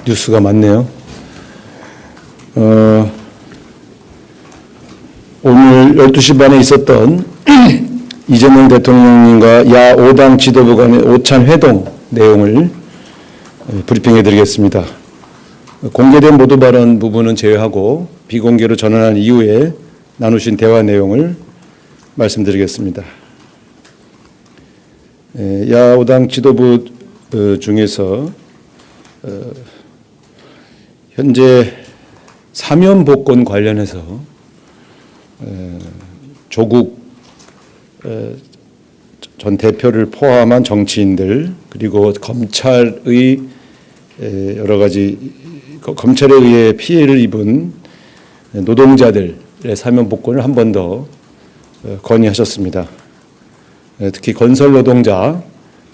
뉴스가 많네요. 오늘 12시 반에 있었던 이재명 대통령님과 야 5당 지도부 간의 오찬 회동 내용을 브리핑해 드리겠습니다. 공개된 모두 발언 부분은 제외하고 비공개로 전환한 이후에 나누신 대화 내용을 말씀드리겠습니다. 야 5당 지도부 중에서 현재 사면 복권 관련해서 조국 전 대표를 포함한 정치인들 그리고 검찰의 여러 가지 검찰에 의해 피해를 입은 노동자들의 사면 복권을 한 번 더 건의하셨습니다. 특히 건설 노동자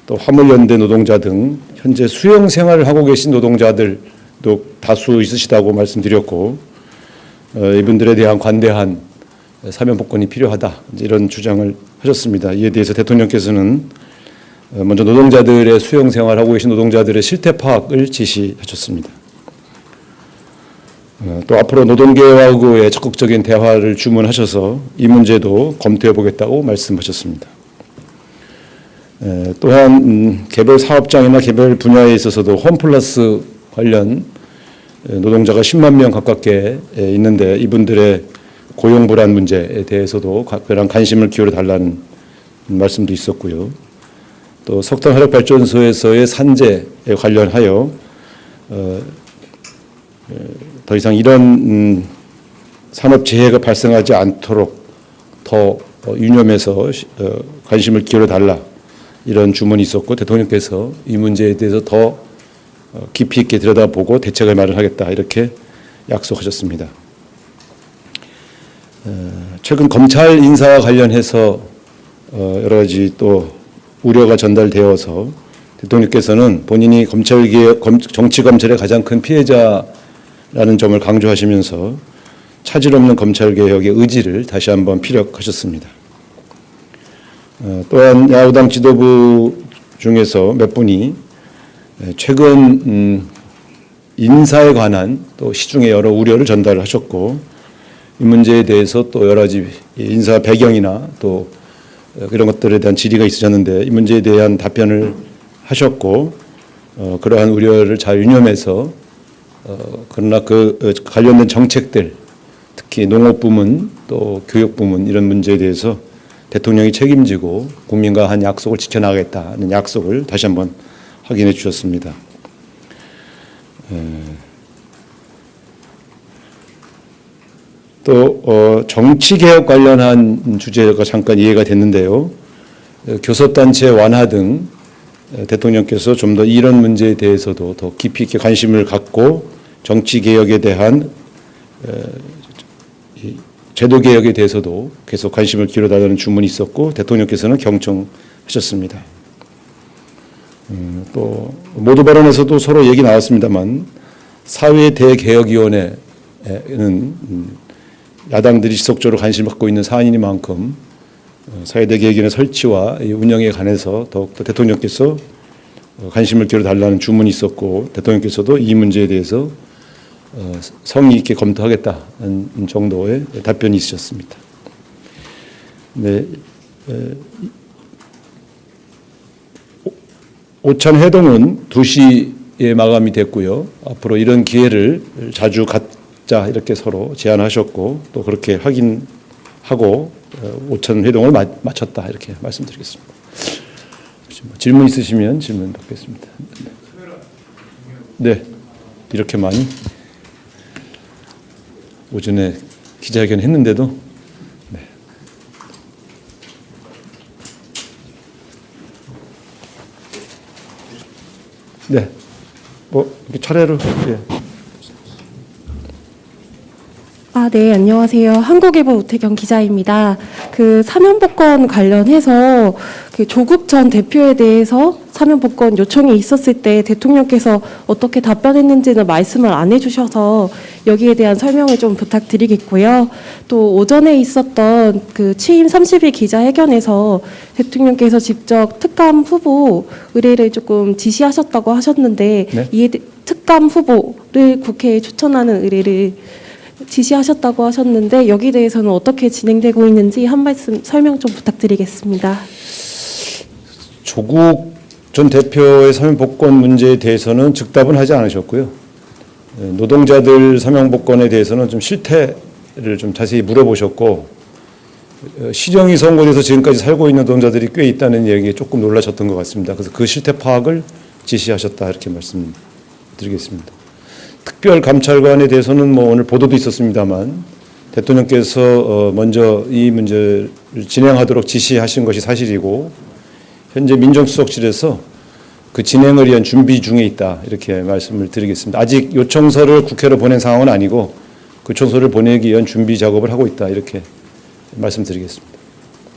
또 화물연대 노동자 등 현재 수용 생활을 하고 계신 노동자들도 다수 있으시다고 말씀드렸고 이분들에 대한 관대한 사면 복권이 필요하다 이런 주장을 하셨습니다. 이에 대해서 대통령께서는 먼저 노동자들의 수용 생활하고 계신 노동자들의 실태 파악을 지시하셨습니다. 또 앞으로 노동계와의 적극적인 대화를 주문하셔서 이 문제도 검토해 보겠다고 말씀하셨습니다. 또한 개별 사업장이나 개별 분야에 있어서도 홈플러스 관련 노동자가 10만 명 가깝게 있는데 이분들의 고용 불안 문제에 대해서도 각별한 관심을 기울여 달라는 말씀도 있었고요. 또 석탄 화력 발전소에서의 산재에 관련하여 더 이상 이런 산업 재해가 발생하지 않도록 더 유념해서 관심을 기울여 달라 이런 주문이 있었고 대통령께서 이 문제에 대해서 더 깊이 있게 들여다보고 대책을 마련하겠다 이렇게 약속하셨습니다. 최근 검찰 인사와 관련해서 여러 가지 또 우려가 전달되어서 대통령께서는 본인이 정치검찰의 가장 큰 피해자라는 점을 강조하시면서 차질 없는 검찰개혁의 의지를 다시 한번 피력하셨습니다. 또한 야후당 지도부 중에서 몇 분이 최근 인사에 관한 또 시중의 여러 우려를 전달하셨고 이 문제에 대해서 또 여러 가지 인사 배경이나 또 이런 것들에 대한 질의가 있으셨는데 이 문제에 대한 답변을 하셨고 그러한 우려를 잘 유념해서 그러나 그 관련된 정책들 특히 농업 부문 또 교육 부문 이런 문제에 대해서 대통령이 책임지고 국민과 한 약속을 지켜나가겠다는 약속을 다시 한번 확인해 주셨습니다. 또 정치개혁 관련한 주제가 잠깐 이해가 됐는데요. 교섭단체 완화 등 대통령께서 좀 더 이런 문제에 대해서도 더 깊이 있게 관심을 갖고 정치개혁에 대한 제도개혁에 대해서도 계속 관심을 기울여달라는 주문이 있었고 대통령께서는 경청하셨습니다. 또 모두 발언에서도 서로 얘기 나왔습니다만 사회대개혁위원회는 야당들이 지속적으로 관심을 갖고 있는 사안이니만큼 사회대개혁위원회 설치와 운영에 관해서 더욱더 대통령께서 관심을 기울여달라는 주문이 있었고 대통령께서도 이 문제에 대해서 성의 있게 검토하겠다는 정도의 답변이 있으셨습니다. 네, 오찬 회동은 2시에 마감이 됐고요. 앞으로 이런 기회를 자주 갖자 이렇게 서로 제안하셨고 또 그렇게 확인하고 오찬 회동을 마쳤다 이렇게 말씀드리겠습니다. 질문 있으시면 질문 받겠습니다. 네, 이렇게 많이 오전에 기자회견 했는데도 네. 네, 이렇게 차례로 예. 네, 안녕하세요. 한국일보 우태경 기자입니다. 그 사면복권 관련해서 그 조국 전 대표에 대해서 사면복권 요청이 있었을 때 대통령께서 어떻게 답변했는지는 말씀을 안 해주셔서 여기에 대한 설명을 좀 부탁드리겠고요. 또 오전에 있었던 그 취임 30일 기자회견에서 대통령께서 직접 특감 후보 의뢰를 조금 지시하셨다고 하셨는데 네? 특감 후보를 국회에 추천하는 의뢰를 지시하셨다고 하셨는데 여기 대해서는 어떻게 진행되고 있는지 한 말씀 설명 좀 부탁드리겠습니다. 조국 전 대표의 사면 복권 문제에 대해서는 즉답은 하지 않으셨고요. 노동자들 사면 복권에 대해서는 좀 실태를 좀 자세히 물어보셨고, 시정이 선고돼서 지금까지 살고 있는 노동자들이 꽤 있다는 얘기에 조금 놀라셨던 것 같습니다. 그래서 그 실태 파악을 지시하셨다 이렇게 말씀드리겠습니다. 특별감찰관에 대해서는 뭐 오늘 보도도 있었습니다만 대통령께서 먼저 이 문제를 진행하도록 지시하신 것이 사실이고, 현재 민정수석실에서 그 진행을 위한 준비 중에 있다 이렇게 말씀을 드리겠습니다. 아직 요청서를 국회로 보낸 상황은 아니고 그 요청서를 보내기 위한 준비 작업을 하고 있다 이렇게 말씀드리겠습니다.